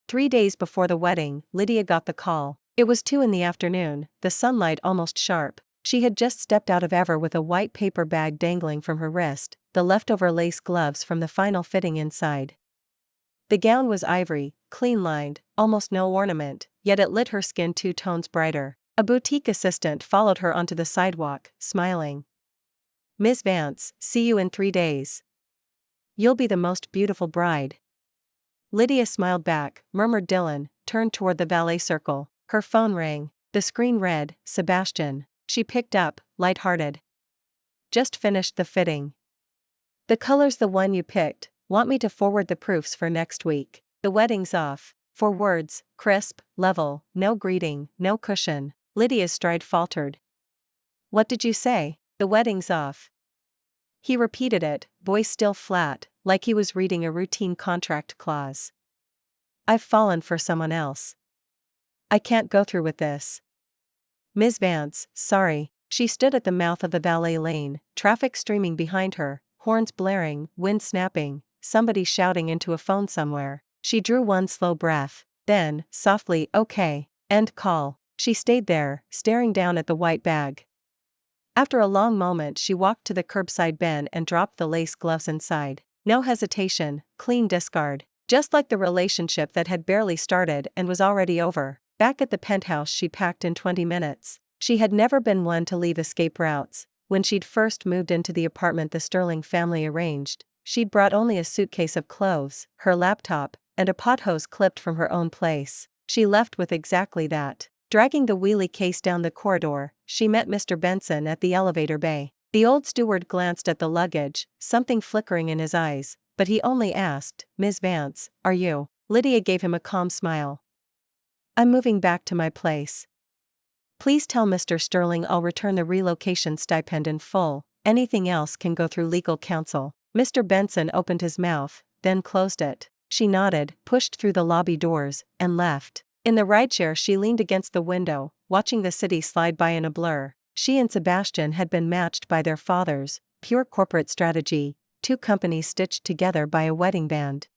3 days before the wedding, Lydia got the call. It was 2 in the afternoon, the sunlight almost sharp. She had just stepped out of Ever with a white paper bag dangling from her wrist, the leftover lace gloves from the final fitting inside. The gown was ivory, clean-lined, almost no ornament, yet it lit her skin 2 tones brighter. A boutique assistant followed her onto the sidewalk, smiling. "Ms. Vance, see you in 3 days. You'll be the most beautiful bride." Lydia smiled back, murmured Dylan, turned toward the valet circle. Her phone rang. The screen read, "Sebastian." She picked up, light-hearted. "Just finished the fitting. The color's the one you picked. Want me to forward the proofs for next week? The wedding's off." 4 words, crisp, level, no greeting, no cushion. Lydia's stride faltered. "What did you say?" "The wedding's off." He repeated it, voice still flat, like he was reading a routine contract clause. "I've fallen for someone else. I can't go through with this." "Ms. Vance, sorry." She stood at the mouth of the valet lane, traffic streaming behind her, horns blaring, wind snapping, somebody shouting into a phone somewhere. She drew one slow breath. Then, softly, "Okay. End call." She stayed there, staring down at the white bag. After a long moment she walked to the curbside bin and dropped the lace gloves inside. No hesitation, clean discard. Just like the relationship that had barely started and was already over. Back at the penthouse she packed in 20 minutes. She had never been one to leave escape routes. When she'd first moved into the apartment the Sterling family arranged, she'd brought only a suitcase of clothes, her laptop, and a pot hose clipped from her own place. She left with exactly that. Dragging the wheelie case down the corridor, she met Mr. Benson at the elevator bay. The old steward glanced at the luggage, something flickering in his eyes, but he only asked, "Ms. Vance, are you?" Lydia gave him a calm smile. "I'm moving back to my place. Please tell Mr. Sterling I'll return the relocation stipend in full, anything else can go through legal counsel." Mr. Benson opened his mouth, then closed it. She nodded, pushed through the lobby doors, and left. In the rideshare she leaned against the window, watching the city slide by in a blur. She and Sebastian had been matched by their fathers, pure corporate strategy, 2 companies stitched together by a wedding band.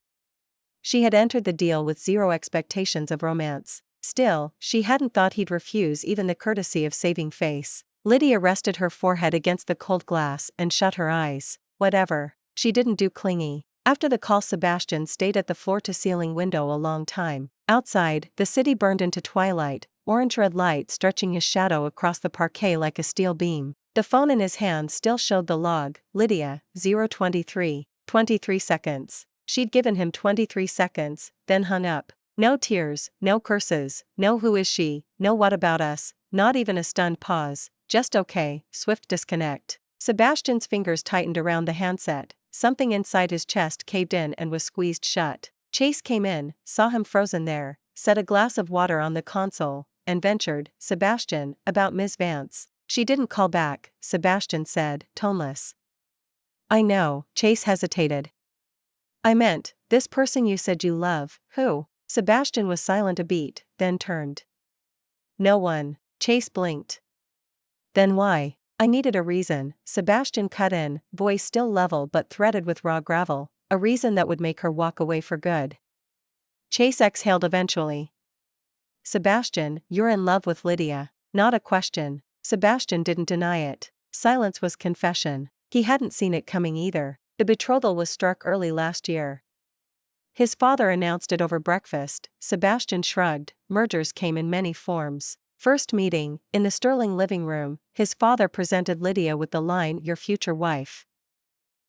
She had entered the deal with 0 expectations of romance. Still, she hadn't thought he'd refuse even the courtesy of saving face. Lydia rested her forehead against the cold glass and shut her eyes. Whatever. She didn't do clingy. After the call Sebastian stayed at the floor-to-ceiling window a long time. Outside, the city burned into twilight, orange-red light stretching his shadow across the parquet like a steel beam. The phone in his hand still showed the log, Lydia, 023, 23 seconds. She'd given him 23 seconds, then hung up. No tears, no curses, no who is she, no what about us, not even a stunned pause, just okay, swift disconnect. Sebastian's fingers tightened around the handset, something inside his chest caved in and was squeezed shut. Chase came in, saw him frozen there, set a glass of water on the console, and ventured, "Sebastian, about Ms. Vance." "She didn't call back," Sebastian said, toneless. "I know." Chase hesitated. "I meant, this person you said you love, who?" Sebastian was silent a beat, then turned. "No one." Chase blinked. "Then why?" "I needed a reason," Sebastian cut in, voice still level but threaded with raw gravel, "a reason that would make her walk away for good." Chase exhaled eventually. "Sebastian, you're in love with Lydia." Not a question. Sebastian didn't deny it. Silence was confession. He hadn't seen it coming either. The betrothal was struck early last year. His father announced it over breakfast. Sebastian shrugged. Mergers came in many forms. First meeting, in the Sterling living room, his father presented Lydia with the line, "Your future wife."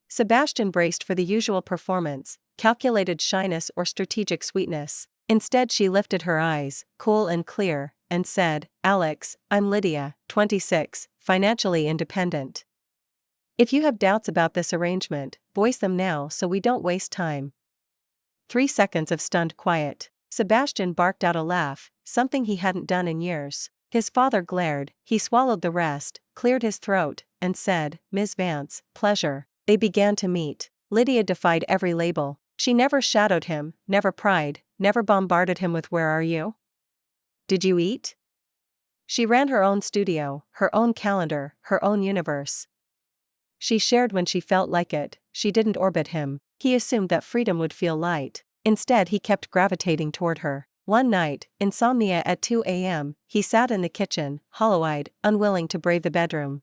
Sebastian braced for the usual performance, calculated shyness or strategic sweetness. Instead she lifted her eyes, cool and clear, and said, "Alex, I'm Lydia, 26, financially independent. If you have doubts about this arrangement, voice them now so we don't waste time." 3 seconds of stunned quiet. Sebastian barked out a laugh, something he hadn't done in years. His father glared, he swallowed the rest, cleared his throat, and said, "Ms. Vance, pleasure." They began to meet. Lydia defied every label. She never shadowed him, never pried, never bombarded him with "Where are you? Did you eat?" She ran her own studio, her own calendar, her own universe. She shared when she felt like it, she didn't orbit him. He assumed that freedom would feel light. Instead, he kept gravitating toward her. One night, insomnia at 2 a.m., he sat in the kitchen, hollow-eyed, unwilling to brave the bedroom.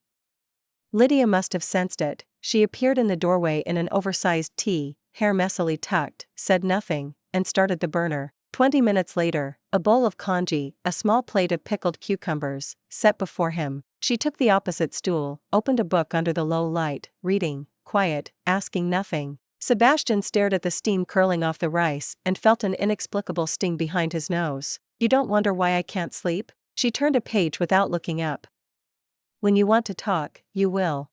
Lydia must have sensed it. She appeared in the doorway in an oversized tee, hair messily tucked, said nothing, and started the burner. 20 minutes later, a bowl of congee, a small plate of pickled cucumbers, set before him. She took the opposite stool, opened a book under the low light, reading, quiet, asking nothing. Sebastian stared at the steam curling off the rice and felt an inexplicable sting behind his nose. "You don't wonder why I can't sleep?" She turned a page without looking up. "When you want to talk, you will.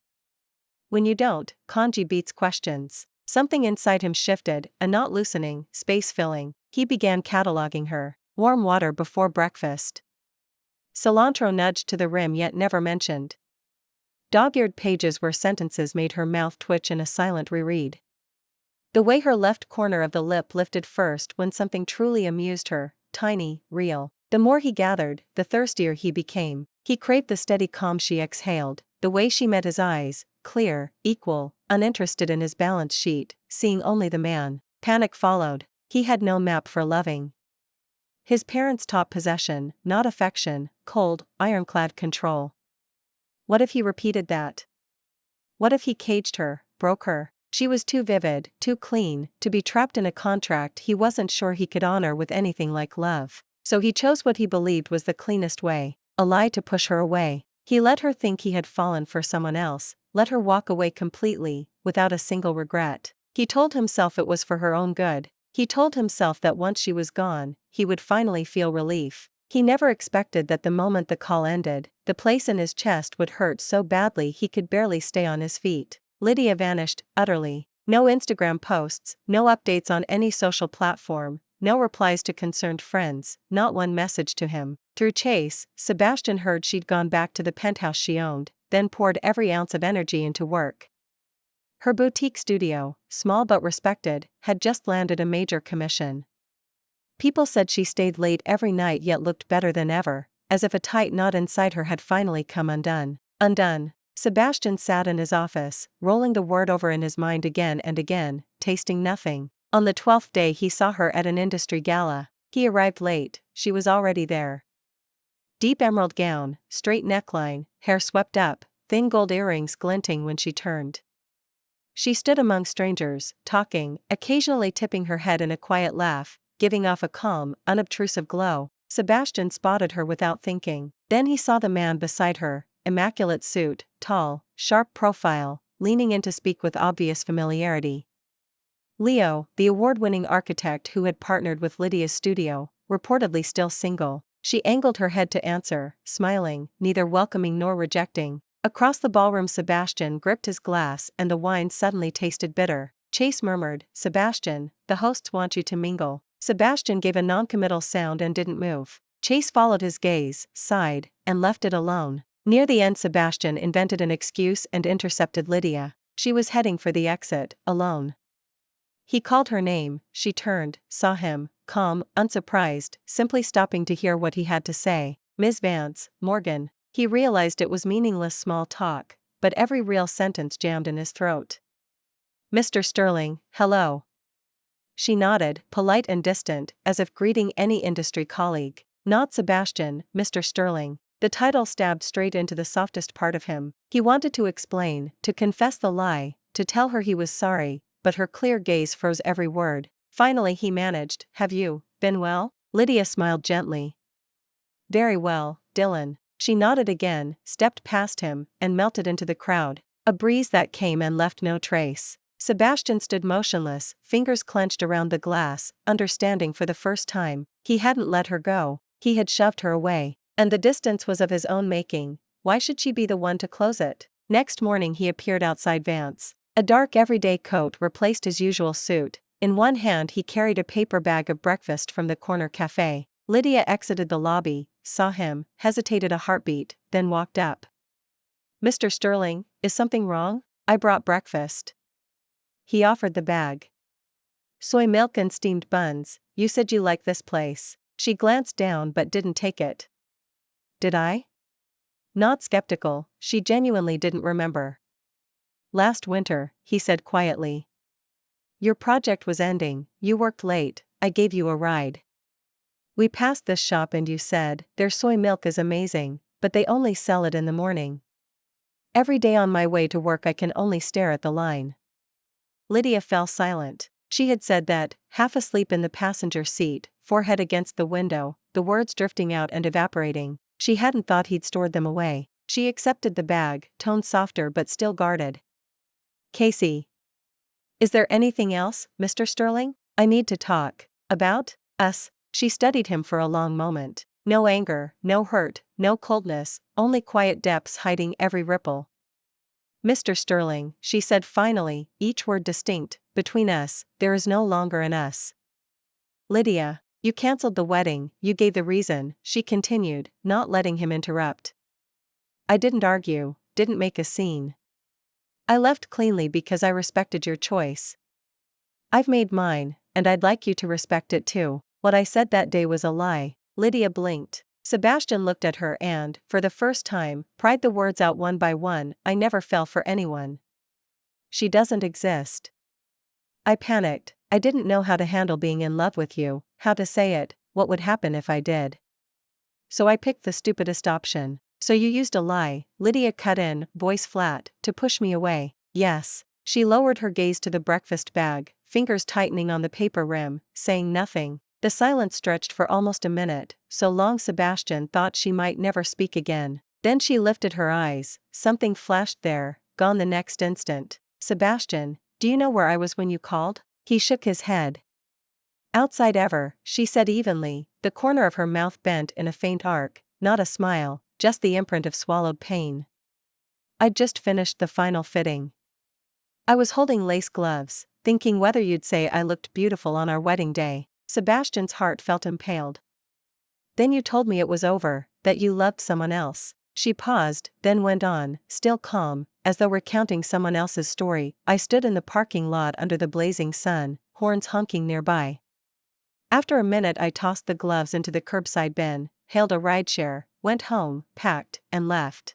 When you don't, congee beats questions." Something inside him shifted, a knot loosening, space filling. He began cataloging her. Warm water before breakfast. Cilantro nudged to the rim yet never mentioned. Dog-eared pages where sentences made her mouth twitch in a silent reread. The way her left corner of the lip lifted first when something truly amused her, tiny, real. The more he gathered, the thirstier he became. He craved the steady calm she exhaled, the way she met his eyes, clear, equal, uninterested in his balance sheet, seeing only the man. Panic followed. He had no map for loving. His parents taught possession, not affection, cold, ironclad control. What if he repeated that? What if he caged her, broke her? She was too vivid, too clean, to be trapped in a contract he wasn't sure he could honor with anything like love. So he chose what he believed was the cleanest way, a lie to push her away. He let her think he had fallen for someone else, let her walk away completely, without a single regret. He told himself it was for her own good. He told himself that once she was gone, he would finally feel relief. He never expected that the moment the call ended, the place in his chest would hurt so badly he could barely stay on his feet. Lydia vanished, utterly. No Instagram posts, no updates on any social platform, no replies to concerned friends, not one message to him. Through Chase, Sebastian heard she'd gone back to the penthouse she owned, then poured every ounce of energy into work. Her boutique studio, small but respected, had just landed a major commission. People said she stayed late every night yet looked better than ever, as if a tight knot inside her had finally come undone. Undone. Sebastian sat in his office, rolling the word over in his mind again and again, tasting nothing. On the 12th day he saw her at an industry gala. He arrived late, she was already there. Deep emerald gown, straight neckline, hair swept up, thin gold earrings glinting when she turned. She stood among strangers, talking, occasionally tipping her head in a quiet laugh, giving off a calm, unobtrusive glow. Sebastian spotted her without thinking. Then he saw the man beside her, immaculate suit, tall, sharp profile, leaning in to speak with obvious familiarity. Leo, the award-winning architect who had partnered with Lydia's studio, reportedly still single. She angled her head to answer, smiling, neither welcoming nor rejecting. Across the ballroom Sebastian gripped his glass and the wine suddenly tasted bitter. Chase murmured, "Sebastian, the hosts want you to mingle." Sebastian gave a noncommittal sound and didn't move. Chase followed his gaze, sighed, and left it alone. Near the end Sebastian invented an excuse and intercepted Lydia. She was heading for the exit, alone. He called her name, she turned, saw him, calm, unsurprised, simply stopping to hear what he had to say. "Ms. Vance, Morgan." He realized it was meaningless small talk, but every real sentence jammed in his throat. "Mr. Sterling, hello." She nodded, polite and distant, as if greeting any industry colleague. "Not Sebastian, Mr. Sterling." The title stabbed straight into the softest part of him. He wanted to explain, to confess the lie, to tell her he was sorry, but her clear gaze froze every word. Finally he managed, "Have you been well?" Lydia smiled gently. "Very well, Dylan." She nodded again, stepped past him, and melted into the crowd. A breeze that came and left no trace. Sebastian stood motionless, fingers clenched around the glass, understanding for the first time. He hadn't let her go, he had shoved her away. And the distance was of his own making. Why should she be the one to close it? Next morning he appeared outside Vance. A dark everyday coat replaced his usual suit. In one hand he carried a paper bag of breakfast from the corner cafe. Lydia exited the lobby, saw him, hesitated a heartbeat, then walked up. "Mr. Sterling, is something wrong?" "I brought breakfast." He offered the bag. "Soy milk and steamed buns, you said you liked this place." She glanced down but didn't take it. "Did I?" Not skeptical, she genuinely didn't remember. "Last winter," he said quietly. Your project was ending, you worked late, I gave you a ride. We passed this shop and you said, their soy milk is amazing, but they only sell it in the morning. Every day on my way to work I can only stare at the line. Lydia fell silent. She had said that, half asleep in the passenger seat, forehead against the window, the words drifting out and evaporating. She hadn't thought he'd stored them away. She accepted the bag, tone softer but still guarded. Casey. Is there anything else, Mr. Sterling? I need to talk. About? Us? She studied him for a long moment. No anger, no hurt, no coldness, only quiet depths hiding every ripple. Mr. Sterling, she said finally, each word distinct, between us, there is no longer an us. Lydia, you cancelled the wedding, you gave the reason, she continued, not letting him interrupt. I didn't argue, didn't make a scene. I left cleanly because I respected your choice. I've made mine, and I'd like you to respect it too. What I said that day was a lie. Lydia blinked. Sebastian looked at her and, for the first time, pried the words out one by one. I never fell for anyone. She doesn't exist. I panicked. I didn't know how to handle being in love with you, how to say it, what would happen if I did. So I picked the stupidest option. So you used a lie, Lydia cut in, voice flat, to push me away. Yes. She lowered her gaze to the breakfast bag, fingers tightening on the paper rim, saying nothing. The silence stretched for almost a minute, so long Sebastian thought she might never speak again. Then she lifted her eyes, something flashed there, gone the next instant. Sebastian, do you know where I was when you called? He shook his head. Outside ever, she said evenly, the corner of her mouth bent in a faint arc, not a smile, just the imprint of swallowed pain. I'd just finished the final fitting. I was holding lace gloves, thinking whether you'd say I looked beautiful on our wedding day. Sebastian's heart felt impaled. Then you told me it was over, that you loved someone else. She paused, then went on, still calm, as though recounting someone else's story. I stood in the parking lot under the blazing sun, horns honking nearby. After a minute I tossed the gloves into the curbside bin, hailed a rideshare, went home, packed, and left.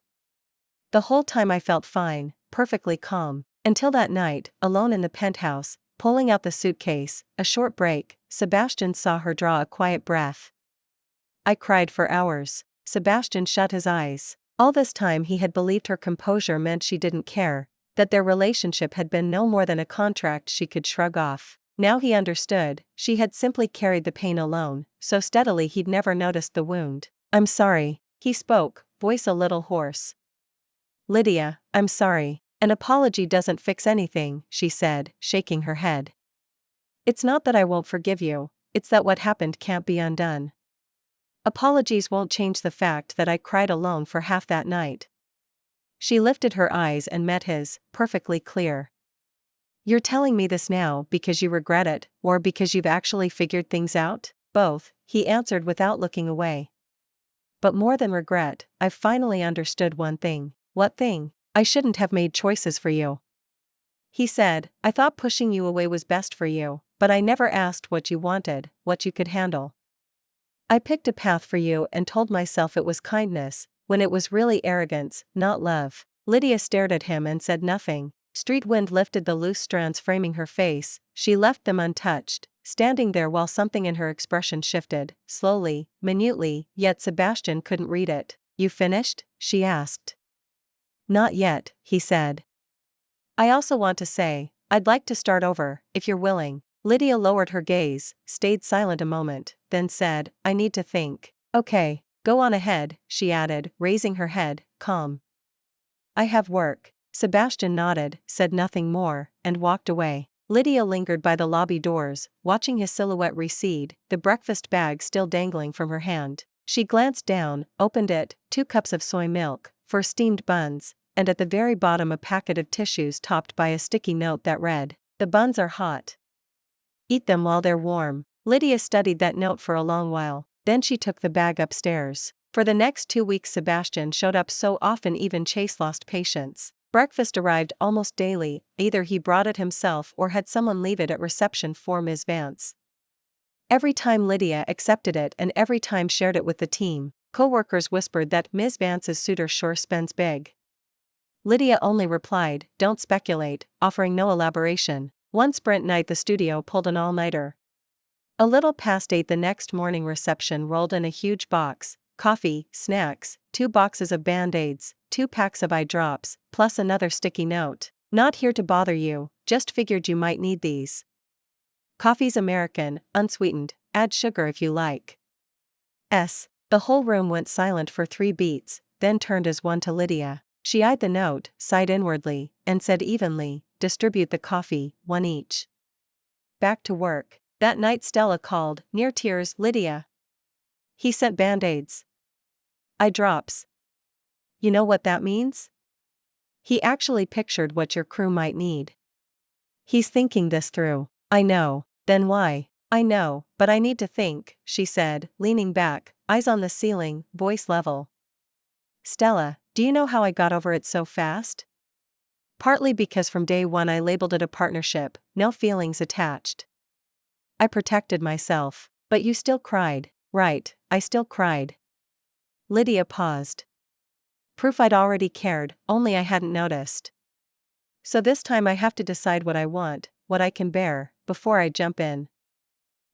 The whole time I felt fine, perfectly calm, until that night, alone in the penthouse, pulling out the suitcase, a short break, Sebastian saw her draw a quiet breath. I cried for hours. Sebastian shut his eyes. All this time he had believed her composure meant she didn't care, that their relationship had been no more than a contract she could shrug off. Now he understood, she had simply carried the pain alone, so steadily he'd never noticed the wound. I'm sorry, he spoke, voice a little hoarse. Lydia, I'm sorry. An apology doesn't fix anything, she said, shaking her head. It's not that I won't forgive you, it's that what happened can't be undone. Apologies won't change the fact that I cried alone for half that night. She lifted her eyes and met his, perfectly clear. You're telling me this now because you regret it, or because you've actually figured things out? Both, he answered without looking away. But more than regret, I've finally understood one thing. What thing? I shouldn't have made choices for you. He said, I thought pushing you away was best for you, but I never asked what you wanted, what you could handle. I picked a path for you and told myself it was kindness, when it was really arrogance, not love. Lydia stared at him and said nothing. Street wind lifted the loose strands framing her face, she left them untouched, standing there while something in her expression shifted, slowly, minutely, yet Sebastian couldn't read it. You finished? She asked. Not yet, he said. I also want to say, I'd like to start over, if you're willing. Lydia lowered her gaze, stayed silent a moment, then said, I need to think. Okay, go on ahead, she added, raising her head, calm. I have work. Sebastian nodded, said nothing more, and walked away. Lydia lingered by the lobby doors, watching his silhouette recede, the breakfast bag still dangling from her hand. She glanced down, opened it, 2 cups of soy milk, 4 steamed buns, and at the very bottom a packet of tissues topped by a sticky note that read, The buns are hot. Eat them while they're warm. Lydia studied that note for a long while, then she took the bag upstairs. For the next 2 weeks Sebastian showed up so often even Chase lost patience. Breakfast arrived almost daily, either he brought it himself or had someone leave it at reception for Ms. Vance. Every time Lydia accepted it and every time shared it with the team, co-workers whispered that Ms. Vance's suitor sure spends big. Lydia only replied, don't speculate, offering no elaboration. One sprint night the studio pulled an all-nighter. A little past 8 the next morning reception rolled in a huge box, coffee, snacks, 2 boxes of Band-Aids, 2 packs of eye drops, plus another sticky note. Not here to bother you, just figured you might need these. Coffee's American, unsweetened, add sugar if you like. The whole room went silent for 3 beats, then turned as one to Lydia. She eyed the note, sighed inwardly, and said evenly, distribute the coffee, 1 each. Back to work. That night Stella called, near tears, Lydia. He sent Band-Aids. Eye drops. You know what that means? He actually pictured what your crew might need. He's thinking this through. I know. Then why? I know, but I need to think, she said, leaning back, eyes on the ceiling, voice level. Stella, do you know how I got over it so fast? Partly because from day one I labeled it a partnership, no feelings attached. I protected myself, but you still cried. Right, I still cried. Lydia paused. Proof I'd already cared, only I hadn't noticed. So this time I have to decide what I want, what I can bear, before I jump in.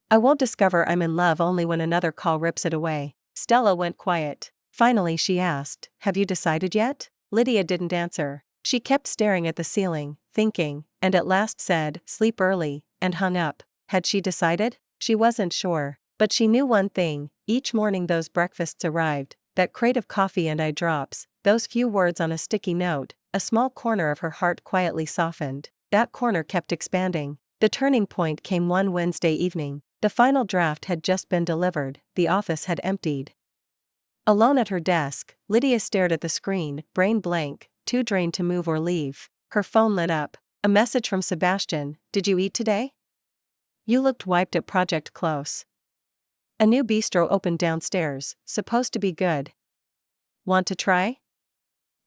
I won't discover I'm in love only when another call rips it away. Stella went quiet. Finally she asked, have you decided yet? Lydia didn't answer. She kept staring at the ceiling, thinking, and at last said, sleep early, and hung up. Had she decided? She wasn't sure, but she knew one thing, each morning those breakfasts arrived, that crate of coffee and eye drops, those few words on a sticky note, a small corner of her heart quietly softened. That corner kept expanding. The turning point came one Wednesday evening. The final draft had just been delivered, the office had emptied. Alone at her desk, Lydia stared at the screen, brain blank, too drained to move or leave. Her phone lit up. A message from Sebastian, did you eat today? You looked wiped at Project Close. A new bistro opened downstairs, supposed to be good. Want to try?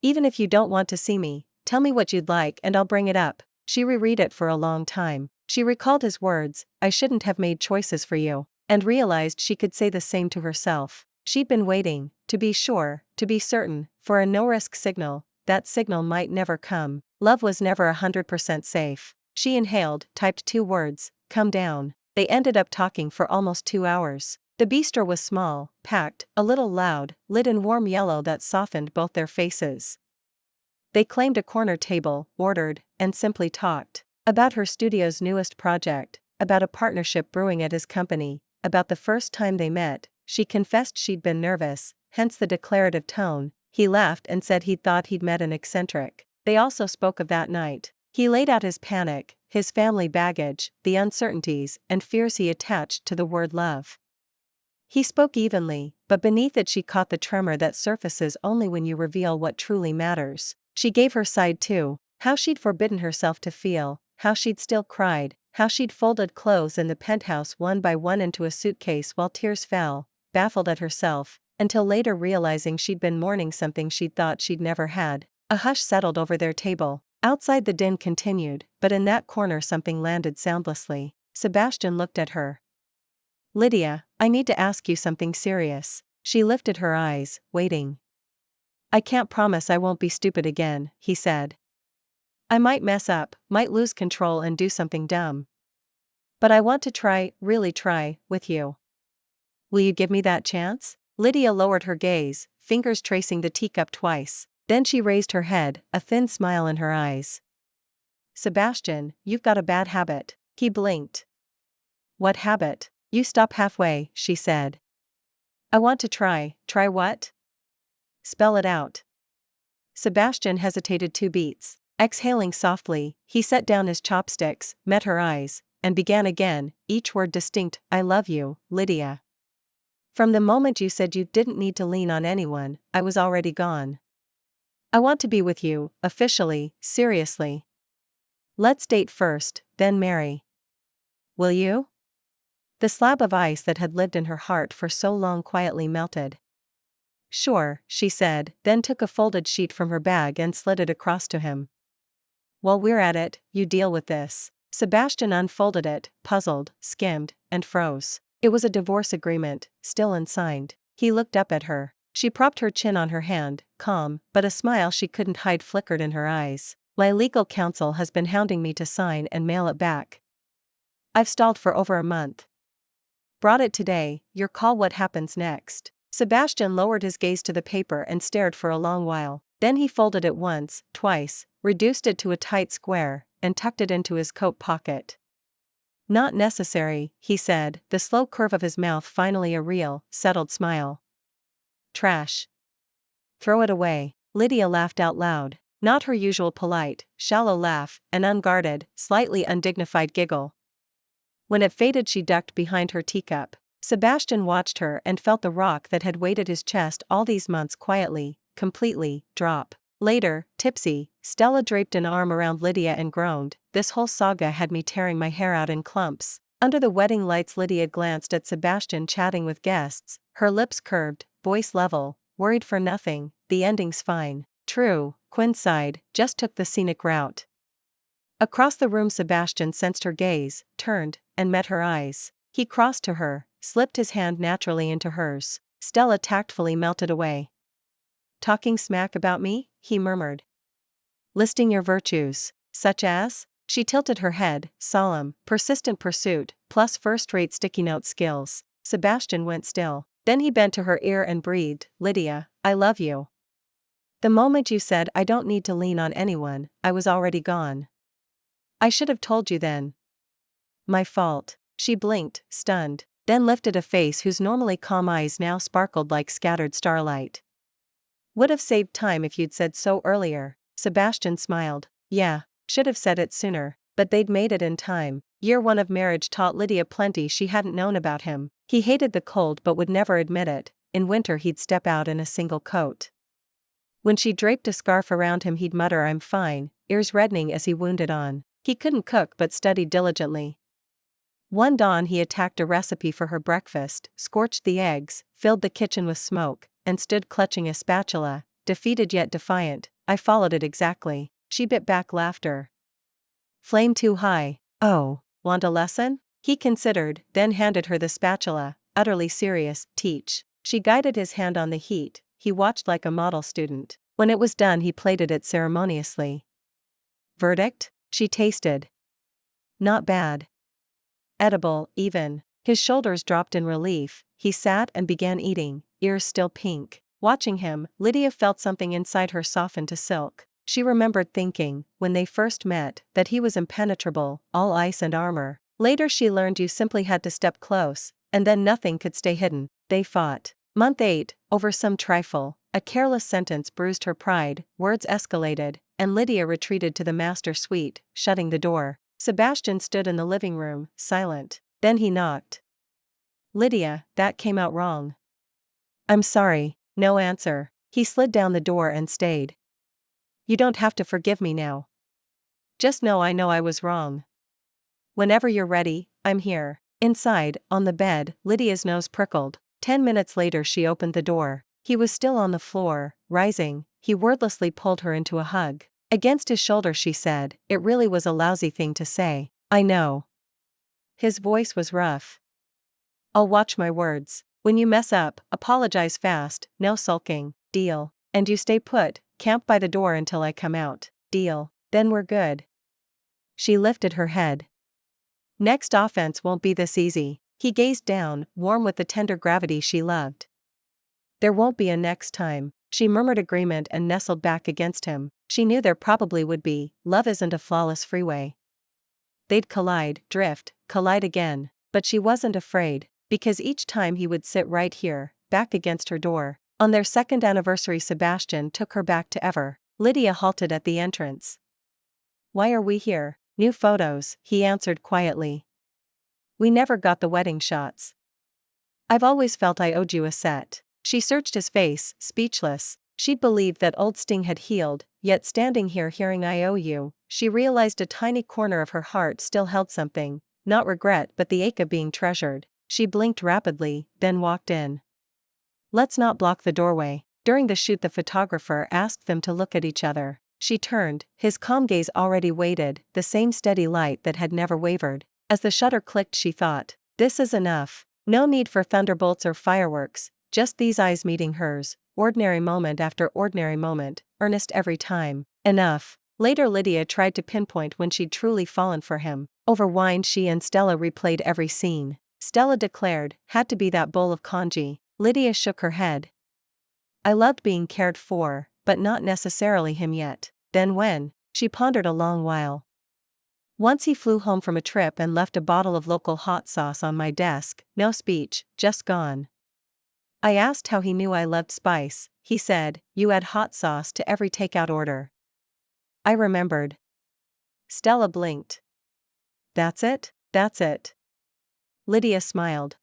Even if you don't want to see me, tell me what you'd like and I'll bring it up. She reread it for a long time. She recalled his words, I shouldn't have made choices for you, and realized she could say the same to herself. She'd been waiting, to be sure, to be certain, for a no-risk signal. That signal might never come. Love was never 100% safe. She inhaled, typed 2 words, come down. They ended up talking for almost 2 hours. The bistro was small, packed, a little loud, lit in warm yellow that softened both their faces. They claimed a corner table, ordered, and simply talked. About her studio's newest project, about a partnership brewing at his company, about the first time they met. She confessed she'd been nervous, hence the declarative tone. He laughed and said he'd thought he'd met an eccentric. They also spoke of that night. He laid out his panic, his family baggage, the uncertainties and fears he attached to the word love. He spoke evenly, but beneath it she caught the tremor that surfaces only when you reveal what truly matters. She gave her side too, how she'd forbidden herself to feel, how she'd still cried, how she'd folded clothes in the penthouse one by one into a suitcase while tears fell, baffled at herself, until later realizing she'd been mourning something she'd thought she'd never had. A hush settled over their table. Outside the din continued, but in that corner something landed soundlessly. Sebastian looked at her. Lydia, I need to ask you something serious. She lifted her eyes, waiting. I can't promise I won't be stupid again, he said. I might mess up, might lose control and do something dumb. But I want to try, really try, with you. Will you give me that chance? Lydia lowered her gaze, fingers tracing the teacup twice. Then she raised her head, a thin smile in her eyes. Sebastian, you've got a bad habit. He blinked. What habit? You stop halfway, she said. I want to try. Try what? Spell it out. Sebastian hesitated 2 beats. Exhaling softly, he set down his chopsticks, met her eyes, and began again, each word distinct. I love you, Lydia. From the moment you said you didn't need to lean on anyone, I was already gone. I want to be with you, officially, seriously. Let's date first, then marry. Will you? The slab of ice that had lived in her heart for so long quietly melted. Sure, she said, then took a folded sheet from her bag and slid it across to him. While we're at it, you deal with this. Sebastian unfolded it, puzzled, skimmed, and froze. It was a divorce agreement, still unsigned. He looked up at her. She propped her chin on her hand, calm, but a smile she couldn't hide flickered in her eyes. My legal counsel has been hounding me to sign and mail it back. I've stalled for over a month. Brought it today, your call. What happens next? Sebastian lowered his gaze to the paper and stared for a long while. Then he folded it once, twice, reduced it to a tight square, and tucked it into his coat pocket. Not necessary, he said, the slow curve of his mouth finally a real, settled smile. Trash. Throw it away. Lydia laughed out loud. Not her usual polite, shallow laugh, an unguarded, slightly undignified giggle. When it faded, she ducked behind her teacup. Sebastian watched her and felt the rock that had weighted his chest all these months quietly, completely, drop. Later, tipsy, Stella draped an arm around Lydia and groaned, "This whole saga had me tearing my hair out in clumps." Under the wedding lights, Lydia glanced at Sebastian chatting with guests, her lips curved, voice level, worried for nothing, the ending's fine. True, Quinn sighed, just took the scenic route. Across the room, Sebastian sensed her gaze, turned, and met her eyes. He crossed to her, slipped his hand naturally into hers. Stella tactfully melted away. Talking smack about me? He murmured. Listing your virtues, such as? She tilted her head, solemn, persistent pursuit, plus first-rate sticky note skills. Sebastian went still. Then he bent to her ear and breathed, "Lydia, I love you. The moment you said I don't need to lean on anyone, I was already gone. I should have told you then. My fault." She blinked, stunned, then lifted a face whose normally calm eyes now sparkled like scattered starlight. Would have saved time if you'd said so earlier. Sebastian smiled. Yeah, should have said it sooner, but they'd made it in time. Year 1 of marriage taught Lydia plenty she hadn't known about him. He hated the cold but would never admit it. In winter he'd step out in a single coat. When she draped a scarf around him he'd mutter, "I'm fine," ears reddening as he wound it on. He couldn't cook but studied diligently. One dawn he attacked a recipe for her breakfast, scorched the eggs, filled the kitchen with smoke, and stood clutching a spatula, defeated yet defiant. I followed it exactly. She bit back laughter. Flame too high. Oh, want a lesson? He considered, then handed her the spatula, utterly serious. Teach. She guided his hand on the heat. He watched like a model student. When it was done he plated it ceremoniously. Verdict? She tasted. Not bad. Edible, even. His shoulders dropped in relief. He sat and began eating, ears still pink. Watching him, Lydia felt something inside her soften to silk. She remembered thinking, when they first met, that he was impenetrable, all ice and armor. Later she learned you simply had to step close, and then nothing could stay hidden. They fought. Month 8, over some trifle. A careless sentence bruised her pride, words escalated, and Lydia retreated to the master suite, shutting the door. Sebastian stood in the living room, silent. Then he knocked. Lydia, that came out wrong. I'm sorry. No answer. He slid down the door and stayed. You don't have to forgive me now. Just know I was wrong. Whenever you're ready, I'm here. Inside, on the bed, Lydia's nose prickled. 10 minutes later she opened the door. He was still on the floor, rising. He wordlessly pulled her into a hug. Against his shoulder she said, "It really was a lousy thing to say. I know." His voice was rough. "I'll watch my words. When you mess up, apologize fast, no sulking. Deal? And you stay put, camp by the door until I come out. Deal? Then we're good." She lifted her head. Next offense won't be this easy. He gazed down, warm with the tender gravity she loved. There won't be a next time. She murmured agreement and nestled back against him. She knew there probably would be. Love isn't a flawless freeway. They'd collide, drift, collide again. But she wasn't afraid, because each time he would sit right here, back against her door. On their second anniversary Sebastian took her back to Ever. Lydia halted at the entrance. Why are we here? New photos, he answered quietly. We never got the wedding shots. I've always felt I owed you a set. She searched his face, speechless. She'd believed that old sting had healed, yet standing here hearing "I owe you," she realized a tiny corner of her heart still held something, not regret but the ache of being treasured. She blinked rapidly, then walked in. Let's not block the doorway. During the shoot the photographer asked them to look at each other. She turned, his calm gaze already waited, the same steady light that had never wavered. As the shutter clicked she thought, this is enough. No need for thunderbolts or fireworks, just these eyes meeting hers, ordinary moment after ordinary moment, earnest every time. Enough. Later Lydia tried to pinpoint when she'd truly fallen for him. Over wine she and Stella replayed every scene. Stella declared, had to be that bowl of congee. Lydia shook her head. I loved being cared for, but not necessarily him yet. Then when? She pondered a long while. Once he flew home from a trip and left a bottle of local hot sauce on my desk, no speech, just gone. I asked how he knew I loved spice. He said, you add hot sauce to every takeout order. I remembered. Stella blinked. That's it? That's it. Lydia smiled.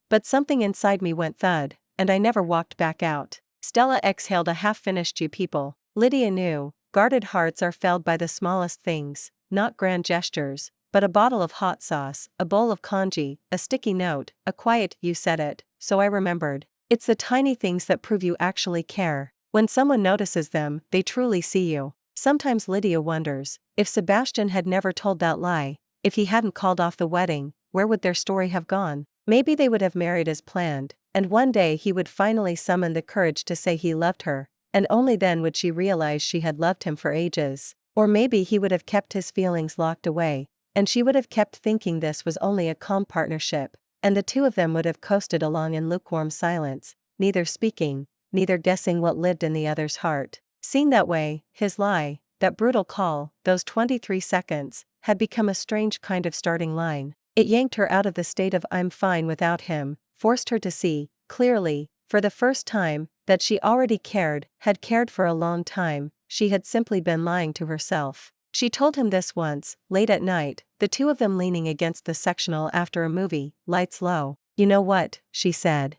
But something inside me went thud, and I never walked back out. Stella exhaled a half-finished you people. Lydia knew, guarded hearts are felled by the smallest things, not grand gestures, but a bottle of hot sauce, a bowl of congee, a sticky note, a quiet, you said it, so I remembered. It's the tiny things that prove you actually care. When someone notices them, they truly see you. Sometimes Lydia wonders, if Sebastian had never told that lie, if he hadn't called off the wedding, where would their story have gone? Maybe they would have married as planned, and one day he would finally summon the courage to say he loved her, and only then would she realize she had loved him for ages. Or maybe he would have kept his feelings locked away, and she would have kept thinking this was only a calm partnership, and the two of them would have coasted along in lukewarm silence, neither speaking, neither guessing what lived in the other's heart. Seen that way, his lie, that brutal call, those 23 seconds, had become a strange kind of starting line. It yanked her out of the state of I'm fine without him, forced her to see, clearly, for the first time, that she already cared, had cared for a long time. She had simply been lying to herself. She told him this once, late at night, the two of them leaning against the sectional after a movie, lights low. You know what, she said.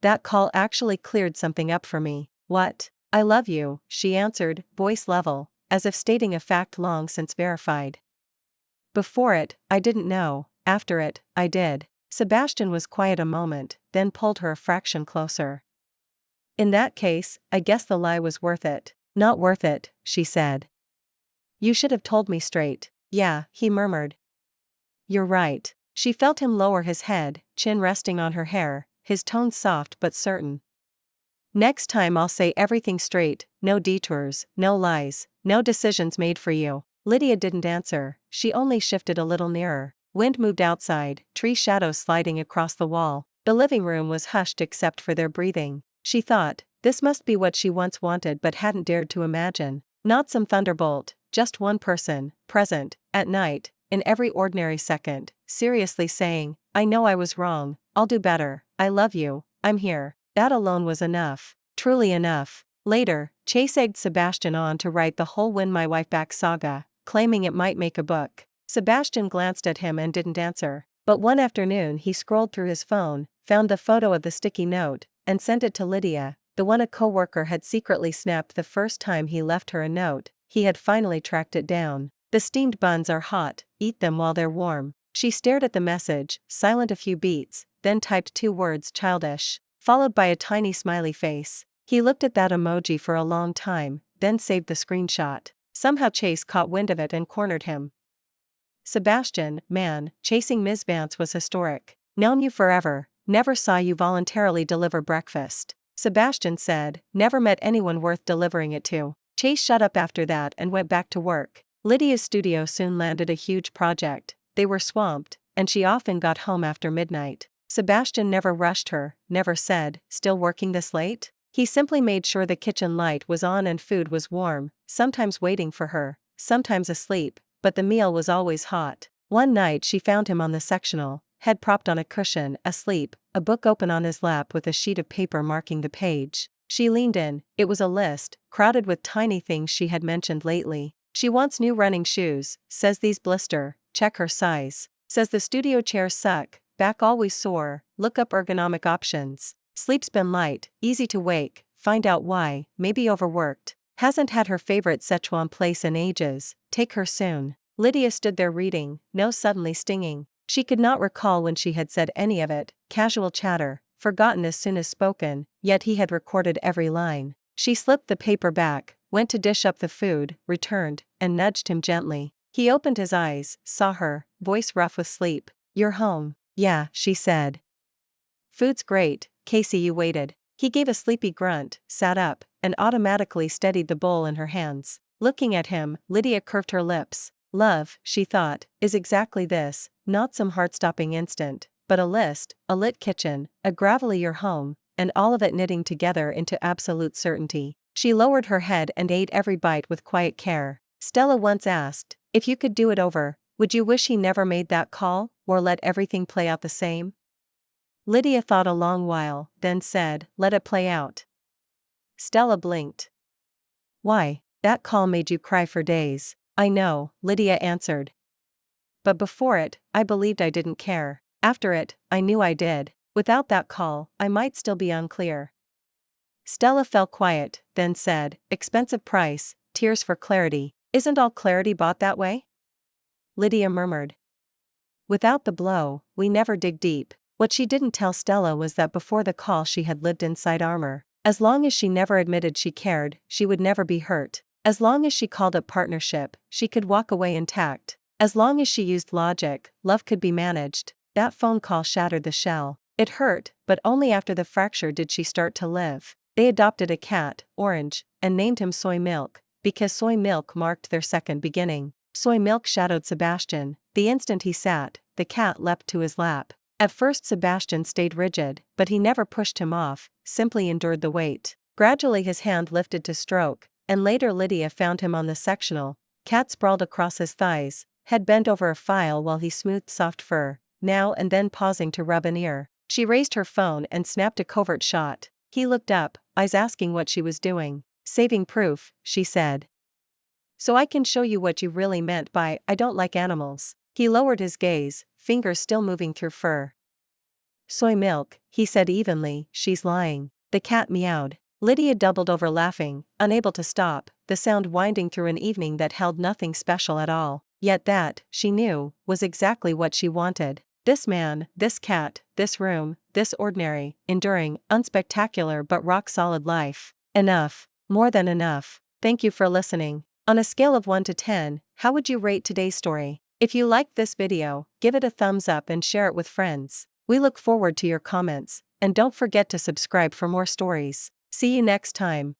That call actually cleared something up for me. What? I love you, she answered, voice level, as if stating a fact long since verified. Before it, I didn't know, after it, I did. Sebastian was quiet a moment, then pulled her a fraction closer. In that case, I guess the lie was worth it. Not worth it, she said. You should have told me straight. Yeah, he murmured. You're right. She felt him lower his head, chin resting on her hair, his tone soft but certain. Next time I'll say everything straight, no detours, no lies, no decisions made for you. Lydia didn't answer, she only shifted a little nearer. Wind moved outside, tree shadows sliding across the wall. The living room was hushed except for their breathing. She thought, this must be what she once wanted but hadn't dared to imagine. Not some thunderbolt, just one person, present, at night, in every ordinary second, seriously saying, I know I was wrong, I'll do better, I love you, I'm here. That alone was enough, truly enough. Later, Chase egged Sebastian on to write the whole Win My Wife Back saga, claiming it might make a book. Sebastian glanced at him and didn't answer. But one afternoon he scrolled through his phone, found the photo of the sticky note, and sent it to Lydia, the one a co-worker had secretly snapped the first time he left her a note. He had finally tracked it down. The steamed buns are hot, eat them while they're warm. She stared at the message, silent a few beats, then typed 2 words, childish, followed by a tiny smiley face. He looked at that emoji for a long time, then saved the screenshot. Somehow Chase caught wind of it and cornered him. Sebastian, man, chasing Ms. Vance was historic. Known you forever, never saw you voluntarily deliver breakfast. Sebastian said, never met anyone worth delivering it to. Chase shut up after that and went back to work. Lydia's studio soon landed a huge project. They were swamped, and she often got home after midnight. Sebastian never rushed her, never said, still working this late? He simply made sure the kitchen light was on and food was warm, sometimes waiting for her, sometimes asleep, but the meal was always hot. One night she found him on the sectional, head propped on a cushion, asleep, a book open on his lap with a sheet of paper marking the page. She leaned in, it was a list, crowded with tiny things she had mentioned lately. She wants new running shoes, says these blister, check her size. Says the studio chairs suck, back always sore, look up ergonomic options. Sleep's been light, easy to wake, find out why, maybe overworked. Hasn't had her favorite Szechuan place in ages, take her soon. Lydia stood there reading, nose suddenly stinging. She could not recall when she had said any of it, casual chatter, forgotten as soon as spoken, yet he had recorded every line. She slipped the paper back, went to dish up the food, returned, and nudged him gently. He opened his eyes, saw her, voice rough with sleep. You're home. Yeah, she said. Food's great, Casey, you waited. He gave a sleepy grunt, sat up, and automatically steadied the bowl in her hands. Looking at him, Lydia curved her lips. Love, she thought, is exactly this, not some heart-stopping instant, but a list, a lit kitchen, a gravelier home, and all of it knitting together into absolute certainty. She lowered her head and ate every bite with quiet care. Stella once asked, if you could do it over, would you wish he never made that call, or let everything play out the same? Lydia thought a long while, then said, let it play out. Stella blinked. Why? That call made you cry for days. I know, Lydia answered. But before it, I believed I didn't care. After it, I knew I did. Without that call, I might still be unclear. Stella fell quiet, then said, expensive price, tears for clarity. Isn't all clarity bought that way? Lydia murmured. Without the blow, we never dig deep. What she didn't tell Stella was that before the call she had lived inside armor. As long as she never admitted she cared, she would never be hurt. As long as she called it partnership, she could walk away intact. As long as she used logic, love could be managed. That phone call shattered the shell. It hurt, but only after the fracture did she start to live. They adopted a cat, Orange, and named him Soy Milk, because soy milk marked their second beginning. Soy Milk shadowed Sebastian. The instant he sat, the cat leapt to his lap. At first Sebastian stayed rigid, but he never pushed him off, simply endured the weight. Gradually his hand lifted to stroke, and later Lydia found him on the sectional, cat sprawled across his thighs, head bent over a file while he smoothed soft fur, now and then pausing to rub an ear. She raised her phone and snapped a covert shot. He looked up, eyes asking what she was doing. Saving proof, she said. So I can show you what you really meant by, I don't like animals. He lowered his gaze, fingers still moving through fur. Soy Milk, he said evenly, she's lying. The cat meowed. Lydia doubled over laughing, unable to stop, the sound winding through an evening that held nothing special at all. Yet that, she knew, was exactly what she wanted. This man, this cat, this room, this ordinary, enduring, unspectacular but rock-solid life. Enough. More than enough. Thank you for listening. On a scale of 1 to 10, how would you rate today's story? If you liked this video, give it a thumbs up and share it with friends. We look forward to your comments, and don't forget to subscribe for more stories. See you next time.